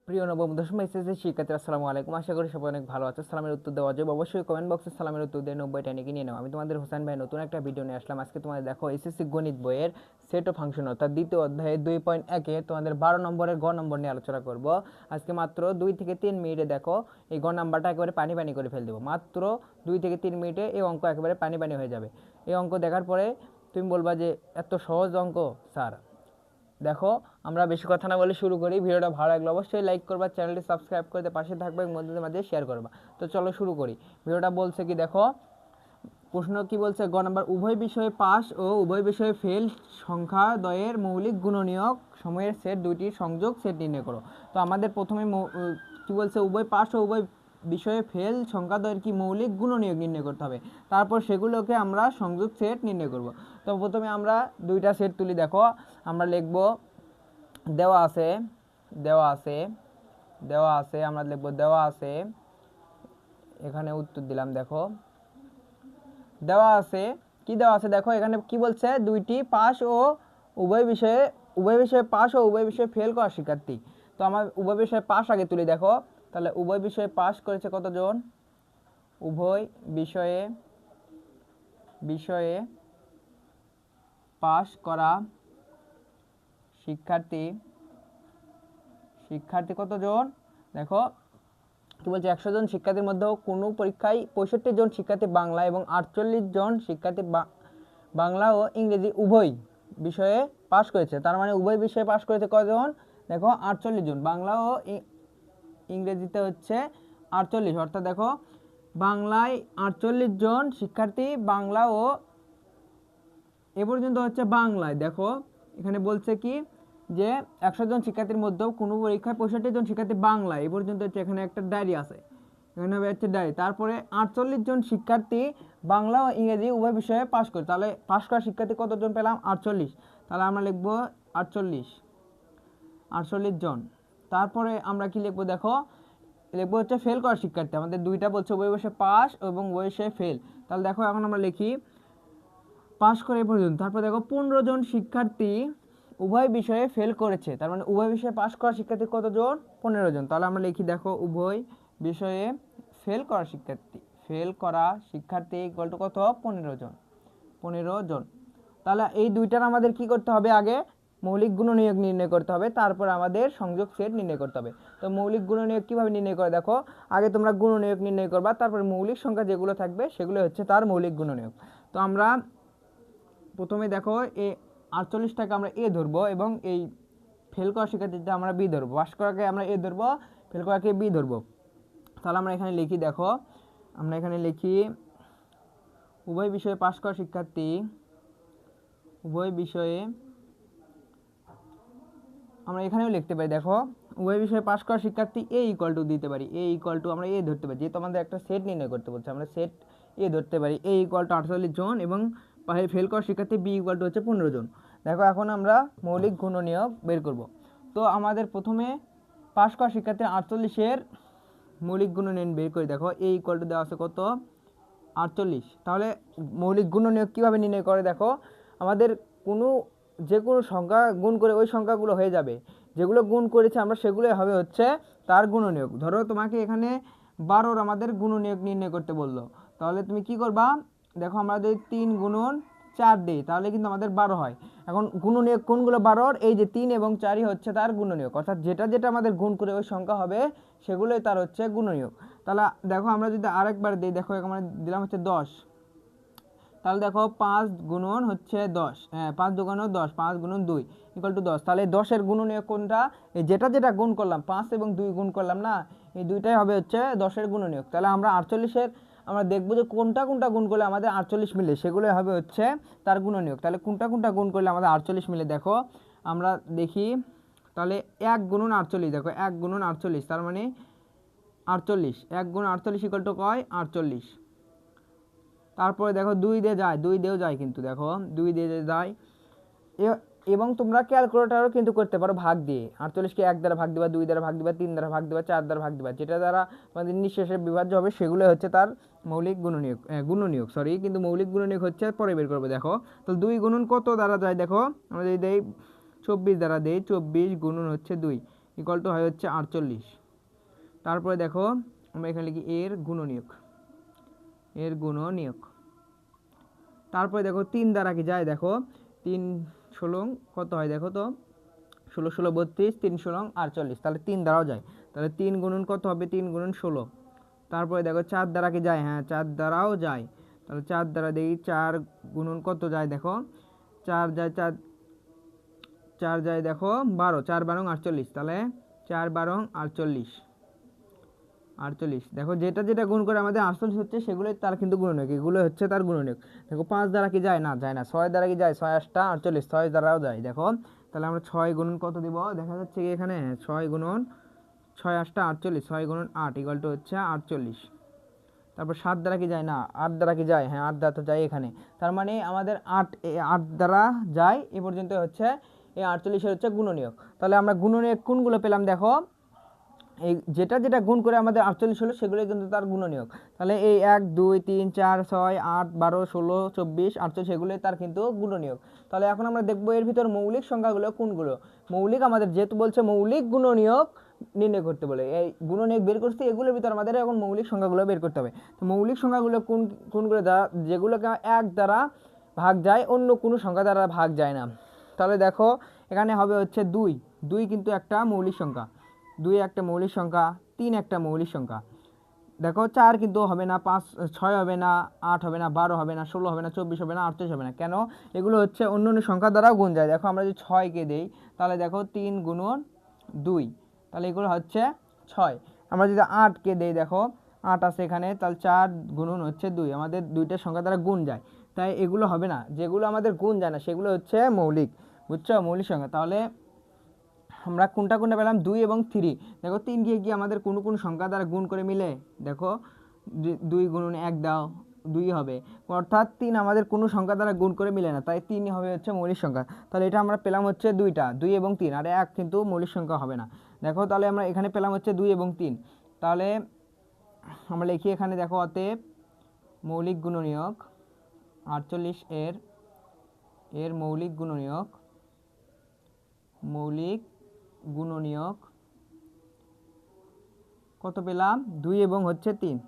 প্রিয় নবম দশম এসএসসি শিক্ষার্থী আসসালামু আলাইকুম। আশা করি সবাই অনেক ভালো আছে। সালামের উত্তর দেওয়া যাবে অবশ্যই কমেন্ট বক্সে সালামের উত্তর দিয়ে 90টা নিয়ে নিয়ে নাও। আমি তোমাদের হোসেন ভাই নতুন একটা ভিডিও নিয়ে আসলাম। আজকে তোমাদের দেখো এসএসসি গণিত বইয়ের সেট ও ফাংশন অর্থাৎ দ্বিতীয় অধ্যায়ে 2.1 তোমাদের 12 নম্বরের গ নম্বর নিয়ে আলোচনা করব। আজকে মাত্র 2 থেকে 3 মিনিটে দেখো এই গ নাম্বারটা একেবারে পানি পানি করে ফেল দেবো। মাত্র 2 থেকে 3 মিনিটে এই অঙ্ক একেবারে পানি পানি হয়ে যাবে। এই অঙ্ক দেখার পরে তুমি বলবা যে এত সহজ অঙ্ক স্যার। দেখো আমরা বেশি কথা না বলে শুরু করি। ভিডিওটা ভালো লাগলে অবশ্যই লাইক করবা, চ্যানেলটি সাবস্ক্রাইব করতে পাশে থাকবে এবং বন্ধুদের মাঝে শেয়ার করবা। তো চলো শুরু করি। ভিডিওটা বলছে কি দেখো, প্রশ্ন কি বলছে, গ নাম্বার উভয় বিষয়ে পাস ও উভয় বিষয়ে ফেল সংখ্যা দ্বয়ের মৌলিক গুণনীয়ক সময়ের সেট দুইটির সংযোগ সেট নির্ণয় করো। তো আমাদের প্রথমে কি বলছে, উভয় পাস ও উভয় বিষয়ে ফেল সংখ্যা দ্বয়ের কি মৌলিক গুণনীয়ক নির্ণয় করতে হবে, তারপর সেগুলোকে আমরা সংযোগ সেট নির্ণয় করব। তো প্রথমে আমরা দুইটা সেট তুলি। দেখো আমরা লিখব দেওয়া আছে দেওয়া আছে দেওয়া আছে আমরা লিখব দেওয়া আছে, এখানে উত্তর দিলাম। দেখো দেওয়া আছে, কি দেওয়া আছে দেখো এখানে কি বলছে, দুইটি পাস ও উভয় বিষয়ে পাস ও উভয় বিষয়ে ফেল করা শিক্ষার্থী। তো আমার উভয় বিষয়ে পাস আগে তুলি। দেখো তাহলে উভয় বিষয়ে পাস করেছে কতজন, উভয় বিষয়ে বিষয়ে পাস করা শিক্ষার্থী শিক্ষার্থী কতজন, দেখো কি বলছে, 100 জন শিক্ষার্থীর মধ্যে কোনো পরীক্ষায় 65 জন শিক্ষার্থী বাংলা এবং 48 জন শিক্ষার্থী বাংলা ও ইংরেজি উভয় বিষয়ে পাশ করেছে। তার মানে উভয় বিষয়ে পাশ করেছে কজন, দেখো 48 জন। বাংলা ও ইংরেজিতে হচ্ছে 48, অর্থাৎ দেখো বাংলায় 48 জন শিক্ষার্থী বাংলা ও এ পর্যন্ত হচ্ছে বাংলায়। দেখো এখানে বলছে কি যে 100 জন শিক্ষার্থীর মধ্যেও কোনো পরীক্ষায় 65 জন শিক্ষার্থী বাংলা, এই পর্যন্ত হচ্ছে এখানে একটা ডায়েরি আছে, এখানে হবে হচ্ছে ডায়েরি। তারপরে 48 জন শিক্ষার্থী বাংলা ও ইংরেজি উভয় বিষয়ে পাশ করে, তাহলে পাশ করা শিক্ষার্থী কতজন পেলাম, 48। তাহলে আমরা লিখব 48 জন। তারপরে আমরা কি লিখবো, দেখো লিখবো হচ্ছে ফেল করা শিক্ষার্থী। আমাদের দুইটা বলছে উভয় বিষয়ে পাস এবং উভয় বিষয়ে ফেল। তাহলে দেখো এখন আমরা লিখি পাস করে এ পর্যন্ত। তারপর দেখো 15 জন শিক্ষার্থী উভয় বিষয়ে ফেল করেছে, তার মানে উভয় বিষয়ে পাস করা শিক্ষার্থী কতজন, 15 জন। তাহলে আমরা লিখি দেখো উভয় বিষয়ে ফেল করা শিক্ষার্থী ইকুয়াল টু কত, 15 জন। তাহলে এই দুইটার আমাদের কি করতে হবে, আগে মৌলিক গুণনীয়ক নির্ণয় করতে হবে, তারপর আমাদের সংযোগ সেট নির্ণয় করতে হবে। তো মৌলিক গুণনীয়ক কিভাবে নির্ণয় করে, দেখো আগে তোমরা গুণনীয়ক নির্ণয় করবা, তারপরে মৌলিক সংখ্যা যেগুলো থাকবে সেগুলো হচ্ছে তার মৌলিক গুণনীয়ক। তো আমরা প্রথমে দেখো এই 48টাকে আমরা এ ধরবো এবং এই ফেল করা শিক্ষার্থীতে আমরা বি ধরবো, পাস করাকে আমরা এ ধরবো, ফেল করাকে বি ধরবো। তাহলে আমরা এখানে লিখি, দেখো আমরা এখানে লিখি উভয় বিষয়ে পাস করা শিক্ষার্থী, উভয় বিষয়ে আমরা এখানেও লিখতে পারি। দেখো উভয় বিষয়ে পাস করা শিক্ষার্থী এ ইকুয়াল টু দিতে পারি, এ ইকুয়াল টু আমরা এ ধরতে পারি, যেহেতু আমাদের একটা সেট নির্ণয় করতে বলছে আমরা সেট এ ধরতে পারি। এ ইকুয়াল টু 48 জন এবং ফেল করা শিক্ষার্থী বি ইকুয়াল টু হচ্ছে 15 জন। দেখো এখন আমরা মৌলিক গুণনীয়ক বের করব। তো আমাদের প্রথমে পাস করা শিক্ষার্থী 48-এর মৌলিক গুণনীয়ক বের করি। দেখো এ ইকুয়াল টু দেওয়া আছে কত, 48। তাহলে মৌলিক গুণনীয়ক কীভাবে নির্ণয় করে, দেখো আমাদের যে কোনো সংখ্যা গুণ করে ওই সংখ্যাগুলো হয়ে যাবে, যেগুলো গুণ করেছে আমরা সেগুলোই হবে হচ্ছে তার গুণনীয়ক। ধরো তোমাকে এখানে 12-র আমাদের গুণনীয়ক নির্ণয় করতে বললো, তাহলে তুমি কি করবা, দেখো আমরা যদি 3 গুণন 4 দিই তাহলে কিন্তু আমাদের 12 হয়। এখন গুণনীয়ক কোনগুলো 12-র, এই যে 3 এবং 4ই হচ্ছে তার গুণনীয়ক, অর্থাৎ যেটা যেটা আমাদের গুণ করে ওই সংখ্যা হবে সেগুলোই তার হচ্ছে গুণনীয়ক। তাহলে দেখো আমরা যদি আরেকবার দিই, দেখো আমরা দিলাম হচ্ছে 10, তাহলে দেখো 5 গুণন হচ্ছে 10, 5 দুগুণ 10, 5 গুণন 2 ইকুয়াল টু 10। তাহলে 10-এর গুণনীয়ক কোনটা, এই যেটা যেটা গুণ করলাম 5 এবং 2 গুণ করলাম না, এই দুইটাই হবে হচ্ছে 10-এর গুণনীয়ক। তাহলে আমরা 48-এর আমরা দেখবো যে কোনটা কোনটা গুণ করলে আমাদের 48 মিলে, সেগুলো হবে হচ্ছে তার গুণনীয়ক। তাহলে কোনটা কোনটা গুণ করলে আমাদের 48 মিলে, দেখো আমরা দেখি। তাহলে 1 গুণন 48, দেখো 1 গুণন 48 তার মানে 48, 1 গুণ 48 ইকুয়াল টু কয়, 48। তারপরে দেখো 2 দিয়ে যায়, 2 দিয়েও যায়, কিন্তু দেখো 2 দিয়ে যায়। এবং তোমরা ক্যালকুলেটরও কিন্তু করতে পারো ভাগ দিয়ে, 48কে 1 দ্বারা ভাগ দিবা, 2 দ্বারা ভাগ দিবা, 3 দ্বারা ভাগ দিবা, 4 দ্বারা ভাগ দিবা, যেটা দ্বারা আমাদের নিঃশেষে বিভাজ্য হবে সেগুলো হচ্ছে তার মৌলিক গুণনীয়ক কিন্তু মৌলিক গুণনীয়ক হচ্ছে পরে বের করবে। দেখো তো 2 গুণন কত দ্বারা যায়, দেখো আমরা যদি দেই 24 দ্বারা দেই, 24 গুণন হচ্ছে 2 ইকুয়াল টু হয় হচ্ছে 48। তারপরে দেখো আমরা এখানে লিখি এর গুণনীয়ক, এর গুণনীয়ক। তারপরে দেখো 3 দ্বারা কি যায়, দেখো 3 ষোলং কত হয় দেখো তো, 16 16 32, 3 ষোলং 48, তাহলে 3 দ্বারাও যায়। তাহলে 3 গুণন কত হবে, 3 গুণন 16। তারপরে দেখো 4 দ্বারা কি যায়, হ্যাঁ 4 দ্বারাও যায়। তাহলে 4 দ্বারা দেখি 4 গুণন কত যায়, দেখো 4 যায়, 4 4 যায় দেখো 12, 4 12 48, তাহলে 4 12 48, 48। দেখো যেটা যেটা গুণ করে আমাদের 48 হচ্ছে সেগুলোই তার কিন্তু গুণনীয়ক, এগুলো হচ্ছে তার গুণনীয়ক। দেখো 5 দ্বারা কি যায়, না যায় না। 6 দ্বারা কি যায়, 6 8 48, 6 দ্বারাও যায়। দেখো তাহলে আমরা 6 গুণন কত দিব, দেখা যাচ্ছে কি এখানে 6 গুণন 6 8 48, 6 গুণন 8 ইকুয়াল টু হচ্ছে 48। তারপর 7 দ্বারা কি যায়, না 8 দ্বারা কি যায়, হ্যাঁ 8 দ্বারা তো যায় এখানে। তার মানে আমাদের 8 দ্বারা যায় এ পর্যন্ত হচ্ছে এই 48 হচ্ছে গুণনীয়ক। তাহলে আমরা গুণনীয়ক কোনগুলো পেলাম, দেখো এই যেটা যেটা গুণ করে আমাদের 48 হলো সেগুলোই কিন্তু তার গুণনীয়ক। তাহলে এই 1 2 3 4 6 8 12 16 24 48 সেগুলোই তার কিন্তু গুণনীয়ক। তাহলে এখন আমরা দেখবো এর ভিতর মৌলিক সংখ্যাগুলো কোনগুলো। মৌলিক আমাদের যেহেতু বলছে মৌলিক গুণনীয়ক নির্ণয় করতে বলে, এই গুণনীয়ক বের করতে এগুলোর ভিতর আমাদের এখন মৌলিক সংখ্যাগুলো বের করতে হবে। তো মৌলিক সংখ্যাগুলো কোনগুলো দ্বারা, যেগুলোকে 1 দ্বারা ভাগ যায়, অন্য কোনো সংখ্যা দ্বারা ভাগ যায় না। তাহলে দেখো এখানে হবে হচ্ছে 2, 2 কিন্তু একটা মৌলিক সংখ্যা, 2 একটা মৌলিক সংখ্যা, 3 একটা মৌলিক সংখ্যা। দেখো 4 কিন্তু হবে না, 5 6 হবে না, 8 হবে না, 12 হবে না, 16 হবে না, 24 হবে না, 48 হবে না। কেন, এগুলো হচ্ছে অন্য অন্য সংখ্যা দ্বারাও গুণ যায়। দেখো আমরা যদি 6কে দেই তাহলে দেখো 3 গুণন 2, তাহলে এগুলো হচ্ছে 6। আমরা যদি 8কে দেই, দেখো 8 আছে এখানে, তাহলে 4 গুণন হচ্ছে 2, আমাদের দুইটা সংখ্যা দ্বারা গুণ যায়। তাই এগুলো হবে না, যেগুলো আমাদের গুণ যায় না সেগুলো হচ্ছে মৌলিক, বুঝছো, মৌলিক সংখ্যা। তাহলে আমরা কোনটা কোনটা পেলাম, 2 এবং 3। দেখো 3 কে কি আমাদের কোন কোন সংখ্যা দ্বারা গুণ করে মিলে, দেখো 2 গুণন 1 দাও 2 হবে, অর্থাৎ 3 আমাদের কোনো সংখ্যা দ্বারা গুণ করে মিলে না, তাই 3 হবে হচ্ছে মৌলিক সংখ্যা। তাহলে এটা আমরা পেলাম হচ্ছে 2টা, 2 এবং 3, আর 1 কিন্তু মৌলিক সংখ্যা হবে না। দেখো তাহলে আমরা এখানে পেলাম হচ্ছে 2 এবং 3। তাহলে আমরা লিখি এখানে, দেখো অতএব মৌলিক গুণনীয়ক 48 এর মৌলিক গুণনীয়ক, মৌলিক গুণনীয়ক কত পেলাম, 2 এবং হচ্ছে 3।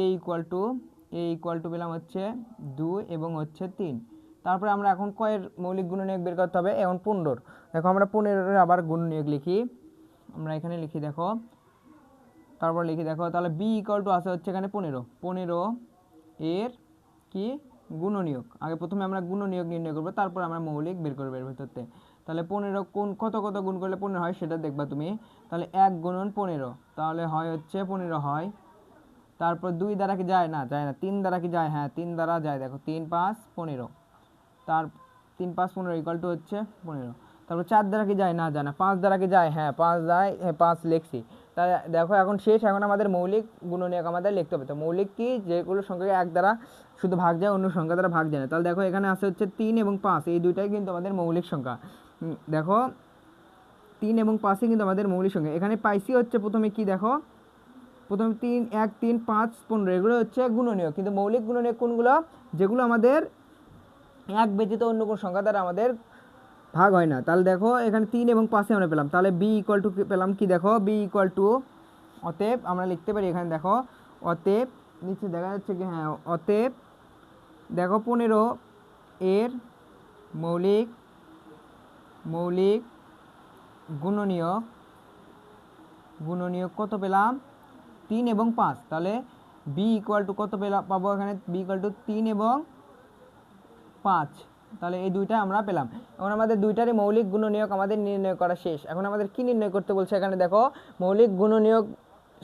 এ ইকুয়াল টু পেলাম হচ্ছে 2 এবং হচ্ছে 3। তারপরে আমরা এখন কয়ের মৌলিক গুণনীয়ক বের করতে হবে, এখন 15। দেখো আমরা 15 আবার গুণনীয়ক লিখি, আমরা এখানে লিখি, দেখো তারপর লিখি, দেখো তাহলে বি ইকুয়াল টু আছে হচ্ছে এখানে 15 এর কি গুণনীয়ক। আগে প্রথমে আমরা গুণনীয়ক নির্ণয় করবো, তারপর আমরা মৌলিক বের করবো এর ভিতরতে। তাহলে 15 কত কত গুণ করলে 15 হয় সেটা দেখবা তুমি। তাহলে 1 গুণন 15, তাহলে হয় হচ্ছে 15 হয়। তারপর 2 দ্বারা কি যায়, না যায় না। 3 দ্বারা কি যায়, হ্যাঁ 3 দ্বারা যায়। দেখো 3 5 15, তার 3 5 15 ইকুয়াল টু হচ্ছে 15। তারপর 4 দ্বারা কি যায়, না যায় না। 5 দ্বারা কি যায়, হ্যাঁ 5 যায়, 5 লিখছি। তাই দেখো এখন শেষ, এখন আমাদের মৌলিক গুণনীয়ক আমাদের লিখতে হবে। তো মৌলিক কি, যেগুলো সংখ্যাকে 1 দ্বারা শুধু ভাগ যায়, অন্য সংখ্যা দ্বারা ভাগ যায় না। তাহলে দেখো এখানে আছে হচ্ছে 3 এবং 5, এই দুইটাই কিন্তু আমাদের মৌলিক সংখ্যা। দেখো 3 এবং 5ই কিন্তু আমাদের মৌলিক সংখ্যা। এখানে পাইছি হচ্ছে প্রথমে কি, দেখো প্রথমে 3 1 3 5 15 এগুলো হচ্ছে গুণনীয়ক, কিন্তু মৌলিক গুণনীয়ক কোনগুলো, যেগুলো আমাদের 1 ব্যতীত অন্য কোনো সংখ্যা দ্বারা আমাদের ভাগ হয় না। তাহলে দেখো এখানে 3 এবং 5 আমরা পেলাম। তাহলে বি ইকুয়াল টু পেলাম কি, দেখো বি ইকুয়াল টু অতএব আমরা লিখতে পারি এখানে, দেখো অতএব নিচে দেখা যাচ্ছে কি, হ্যাঁ অতএব দেখো 15 এর মৌলিক গুণনীয়ক কত পেলাম, 3 এবং 5। তাহলে বি ইকুয়াল টু কত পাবো এখানে, বি ইকুয়াল টু 3 এবং 5। তাহলে এই দুইটা আমরা পেলাম। এখন আমাদের দুইটারই মৌলিক গুণনীয়ক আমাদের নির্ণয় করা শেষ। এখন আমাদের কি নির্ণয় করতে বলছে, এখানে দেখো মৌলিক গুণনীয়ক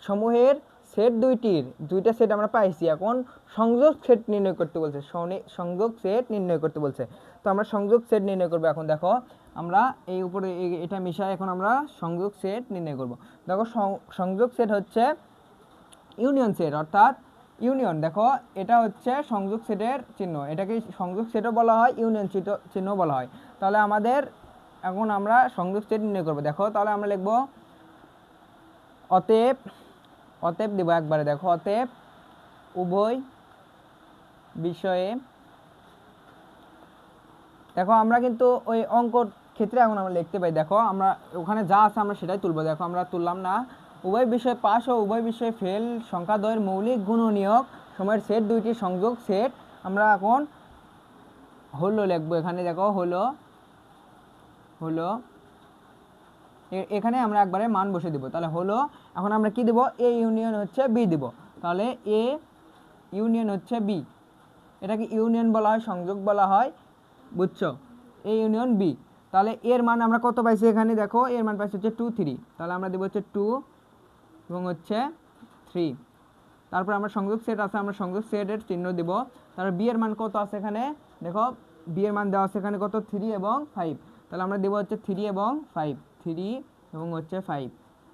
সমূহের সেট দুইটা সেট আমরা পাইছি। এখন সংযোগ সেট নির্ণয় করতে বলছে, সংযোগ সেট নির্ণয় করতে বলছে। তো আমরা সংযোগ সেট নির্ণয় করবো। এখন দেখো আমরা এই উপরে এটা মিশাই, এখন আমরা সংযোগ সেট নির্ণয় করব। দেখো সংযোগ সেট হচ্ছে ইউনিয়ন সেট, অর্থাৎ ইউনিয়ন। দেখো এটা হচ্ছে সংযোগ সেটের চিহ্ন, এটাকে সংযোগ সেটও বলা হয়, ইউনিয়ন চিহ্ন বলা হয়। তাহলে আমাদের এখন আমরা সংযোগ সেট নির্ণয় করব। দেখো তাহলে আমরা লিখব অতএব দেব একবারে, দেখো অতএব উভয় বিষয়ে। দেখো আমরা কিন্তু ওই অঙ্কর ক্ষেত্রে এখন আমরা লিখতে পাই, দেখো আমরা ওখানে যা আছে আমরা সেটাই তুলবো। দেখো আমরা তুললাম না, উভয় বিষয়ে পাস ও উভয় বিষয়ে ফেল সংখ্যাদ্বয়ের মৌলিক গুণনীয়ক সময়ের সেট দুইটি সংযোগ সেট। আমরা এখন হলো লিখবো, এখানে দেখো হলো হলো এখানে আমরা একবারে মান বসে দিব। তাহলে হলো এখন আমরা কি দেব, এ ইউনিয়ন হচ্ছে বি দিব। তাহলে এ ইউনিয়ন হচ্ছে বি, এটাকে ইউনিয়ন বলা হয়, সংযোগ বলা হয়, বুঝছো, এ ইউনিয়ন বি। তাহলে এর মান আমরা কত পাইছি, এখানে দেখো এর মান পাইছি হচ্ছে 2 3। তাহলে আমরা দেবো হচ্ছে 2 এবং হচ্ছে 3। তারপর আমরা সংযোগ সেট আছে, আমরা সংযোগ সেটের চিহ্ন দিব। তারপর বি এর মান কত আছে এখানে দেখো, বি এর মান দেওয়া আছে এখানে কত, 3 এবং 5। তাহলে আমরা দেবো হচ্ছে 3 এবং 5, 3 এবং হচ্ছে 5।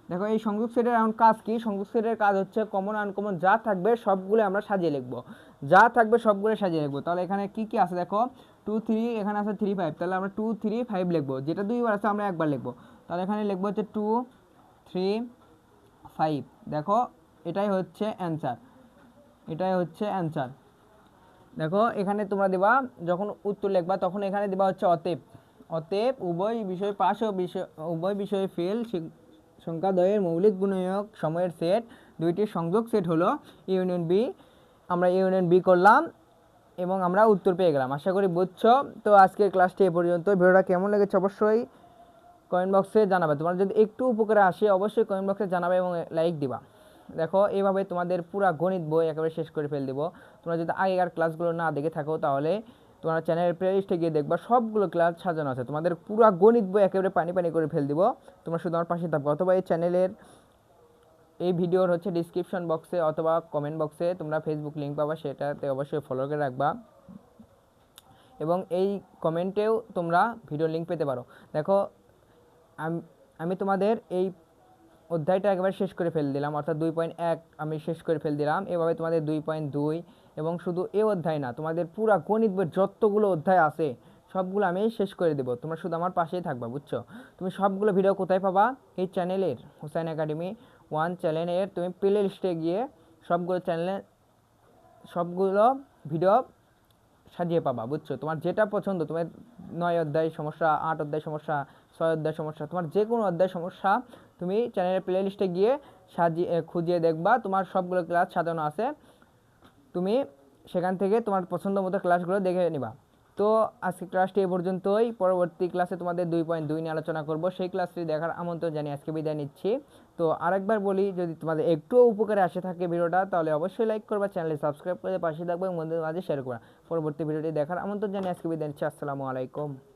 দেখো এই সংযোগ সেটের এখন কাজ কি, সংযোগ সেটের কাজ হচ্ছে কমন আনকমন যা থাকবে সবগুলো আমরা সাজিয়ে লিখবো, যা থাকবে সবগুলো সাজিয়ে লিখবো। তাহলে এখানে কি কি আছে দেখো, 2 3, এখানে আছে 3 5। তাহলে আমরা 2 3 5 লিখবো, যেটা দুইবার আছে আমরা একবার লিখবো। তাহলে এখানে লিখবো হচ্ছে 2 3 5। দেখো এটাই হচ্ছে অ্যান্সার, এটাই হচ্ছে অ্যান্সার। দেখো এখানে তোমরা দিবা যখন উত্তর লিখবা তখন এখানে দিবা হচ্ছে অতএব, অতএব উভয় বিষয় পাস ও উভয় বিষয়ে ফেল সংখ্যাদ্বয়ের মৌলিক গুণনীয়ক সময়ের সেট দুইটি সংযোগ সেট হলো ইউনিয়ন বি। আমরা ইউনিয়ন বি করলাম এবং আমরা উত্তর পেয়ে গেলাম। আশা করি বুঝছো। তো আজকের ক্লাসটি এ পর্যন্ত। ভিডিওটা কেমন লেগেছে অবশ্যই কমেন্ট বক্সে জানাবে। তোমার যদি একটু উপকারে আসে অবশ্যই কমেন্ট বক্সে জানাবে এবং লাইক দিবা। দেখো এইভাবে তোমাদের পুরা গণিত বই একেবারে শেষ করে ফেল দেবো। তোমরা যদি আগেকার ক্লাসগুলো না দেখে থাকো তাহলে তোমার চ্যানেলের প্লেলিস্টে গিয়ে দেখবা, সবগুলো ক্লাস সাজানো আছে। তোমাদের পুরা গণিত বই একেবারে পানি পানি করে ফেল দিব। তোমরা শুধু আমার পাশে থাকবে, অথবা এই চ্যানেলের এই ভিডিওর হচ্ছে ডিসক্রিপশন বক্সে অথবা কমেন্ট বক্সে তোমরা ফেসবুক লিঙ্ক পাবা, সেটাতে অবশ্যই ফলো করে রাখবা এবং এই কমেন্টেও তোমরা ভিডিও লিঙ্ক পেতে পারো। দেখো আমি তোমাদের এই অধ্যায়টা একেবারে শেষ করে ফেল দিলাম, অর্থাৎ 2.1 আমি শেষ করে ফেল দিলাম। এভাবে তোমাদের 2.2 এবং শুধু এই অধ্যায় না, তোমাদের পুরা গণিত বইয়ের যতগুলো অধ্যায় আছে সবগুলো আমি শেষ করে দেবো। তোমরা শুধু আমার পাশেই থাকবা, বুঝছো। তুমি সবগুলো ভিডিও কোথায় পাবা, এই চ্যানেলের হুসাইন একাডেমি 1 চ্যানেলের তুমি প্লে লিস্টে গিয়ে সবগুলো ভিডিও সাজিয়ে পাবা, বুঝছো। তোমার যেটা পছন্দ, তোমার 9 অধ্যায় সমস্যা, 8 অধ্যায় সমস্যা, 6 অধ্যায় সমস্যা, তোমার যে কোনো অধ্যায় সমস্যা তুমি চ্যানেলের প্লে লিস্টে গিয়ে খুঁজিয়ে দেখবা, তোমার সবগুলো ক্লাস সাজানো আছে। তুমি সেখান থেকে তোমার পছন্দ মতো ক্লাসগুলো দেখে নিবা। তো আজকে ক্লাসটি এ পর্যন্তই। পরবর্তী ক্লাসে তোমাদের 2.2 নিয়ে আলোচনা করব, সেই ক্লাসটি দেখার আমন্ত্রণ জানিয়ে আজকে বিদায় নিচ্ছি। তো আরেকবার বলি, যদি তোমাদের একটুও উপকারে আসে থাকে ভিডিওটা তাহলে অবশ্যই লাইক করবা, চ্যানেলে সাবস্ক্রাইব করে পাশে থাকবে এবং বন্ধুদের মাঝে শেয়ার করবা। পরবর্তী ভিডিওটি দেখার আমন্ত্রণ জানিয়ে আজকে বিদায় নিচ্ছি। আসসালামু আলাইকুম।